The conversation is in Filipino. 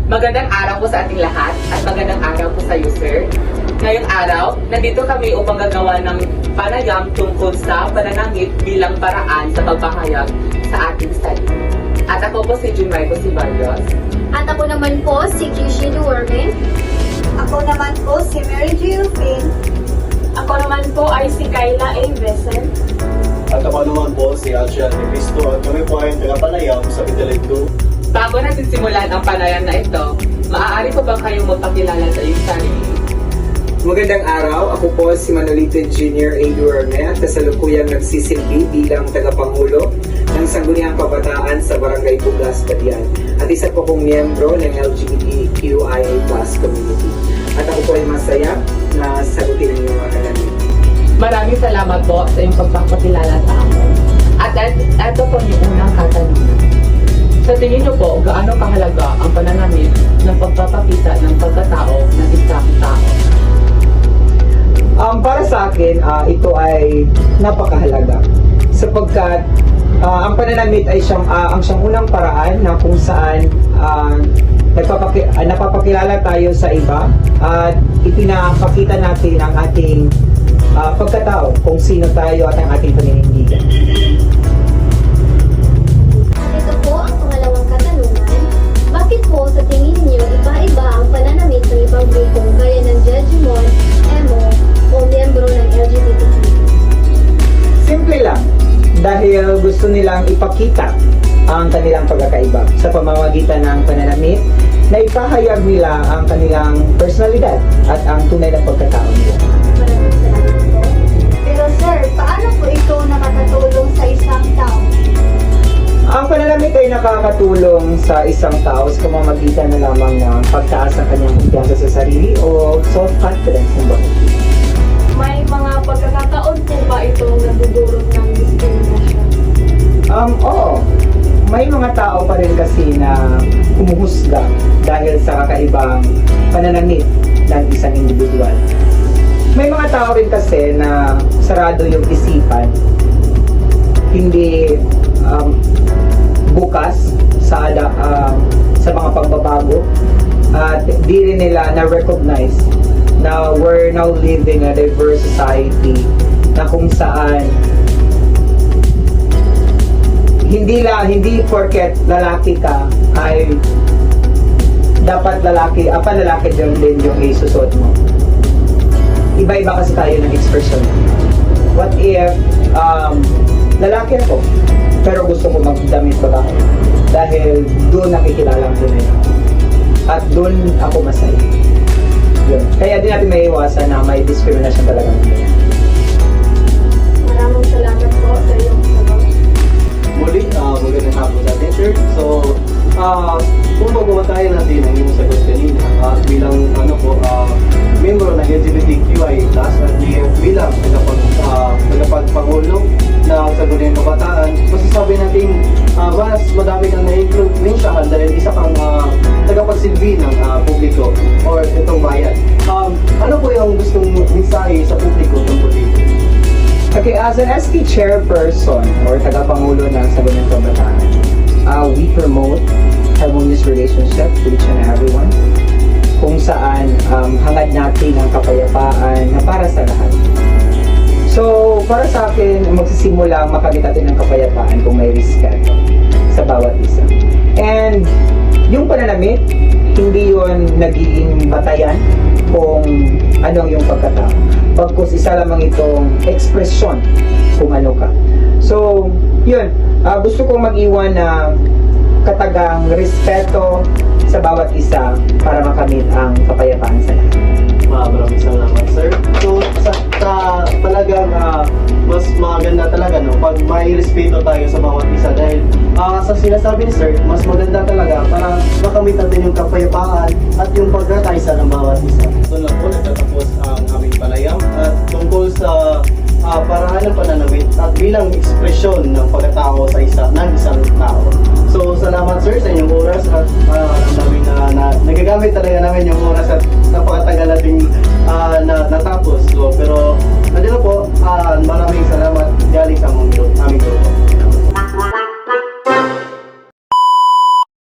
Magandang araw po sa ating lahat at magandang araw po sa iyo, sir. Ngayong araw, nandito kami upang gagawa ng panayam tungkol sa pananamit bilang paraan sa pagpahayag sa ating salita. At ako po si Junmarco Ceballos. At ako naman po si Kishi Duerme. Ako naman po si Mary Jill Finn. Ako naman po ay si Kayla A. Vincent. At ako naman po si Alcia Cristo at kami po ay tagapanayam sa Pitalig 2. Bago natin simulan ang panayam na ito, maaari po ba kayong magpakilala sa iyong sarili? Magandang araw, ako po si Manolito Jr. A. Duerme at kasalukuyang nagsisilbi bilang tagapangulo ng Sangguniang Kabataan sa Barangay Buglas, Badian. At isa po kong miyembro ng LGBTQIA+ community. At ako po ay masaya na sagutin ang inyong mga tanong. Maraming salamat po sa iyong pagpapakilala sa akin. At ito po yung unang katanungan. Sa tingin niyo po, gaano kahalaga ang pananamit ng pagpapakita ng pagkatao ng isang tao? Para sa akin, ito ay napakahalaga sapagkat ang pananamit ay ang siyang unang paraan na kung saan napapakilala tayo sa iba at ipinapakita natin ang ating pagkatao, kung sino tayo at ang ating paninindigan. At ito po ang pangalawang katanungan. Bakit po sa tingin niyo iba-iba ang pananamit ng ibang grupo gaya ng Jejimon, Emo, o miyembro ng LGBTQ? Simple lang, dahil gusto nilang ipakita ang kanilang pagkakaiba sa pamamagitan ng pananamit na ipahayag nila ang kanilang personalidad at ang tunay na pagkatao nila. Maraming salamat po. Pero sir, paano po ito nakakatulong sa isang tao? Ang pananamit ay nakakatulong sa isang tao sa pamamagitan na lamang ng pagtaas ng kanyang kumpiyansa sa sarili o self-confidence ng bawat isa. May mga pagkakataon po ba itong nagdudulot ng diskriminasyon? Oo. May mga tao pa rin kasi na humuhusga dahil sa kakaibang pananamit ng isang individual. May mga tao rin kasi na sarado yung isipan, hindi bukas sa mga pagbabago at di rin nila na-recognize na we're now living a diverse society na kung saan hindi porket lalaki ka ay dapat lalaki din yung isusuot mo. Iba-iba kasi tayo ng expression. What if lalaki ako pero gusto ko magdamit babae dahil doon nakikilala ko na yun at doon ako masaya. Yun. Kaya din natin may iwasan na may discrimination talaga ngayon. Maraming salamat po sa iyong sagot. Muli, magandang hapon sa atin, sir. So, kung pagmamatayan natin ang inyong sagot kanina, at bilang membro ng LGBTQIA+, at bilang tagapagpangulo ng Sangguniang Kabataan, masasabi natin mas madami kang na-influensyahan dahil isa kang tagapagsilbi ng publiko or itong bayan. Ano po yung gustong mensahe sa publiko tungkol dito? Okay, as an SK chairperson or tagapangulo ng Sangguniang Kabataan, we promote harmonious relationship with each and everyone, kung saan hangad natin ang kapayapaan na para sa lahat. So, para sa akin, magsisimula makamit natin ng kapayapaan kung may respeto sa bawat isa. And yung pananamit, hindi yun nagiging batayan kung ano yung pagkatao. Pagkus isa lamang itong ekspresyon kung ano ka. So, yun. Gusto kong mag-iwan na katagang respeto sa bawat isa para makamit ang kapayapaan sa lahat. Maraming salamat, sir. So, talagang mas maganda talaga pag may respeto tayo sa bawat isa dahil sa sinasabi ni sir, mas maganda talaga para makamit natin yung kapayapaan at yung pagkakaisa ng bawat isa. So lang po, nagtatapos ang aming palayam at tungkol sa paraan ng pananamit at bilang ekspresyon ng pagkatao ng isang tao.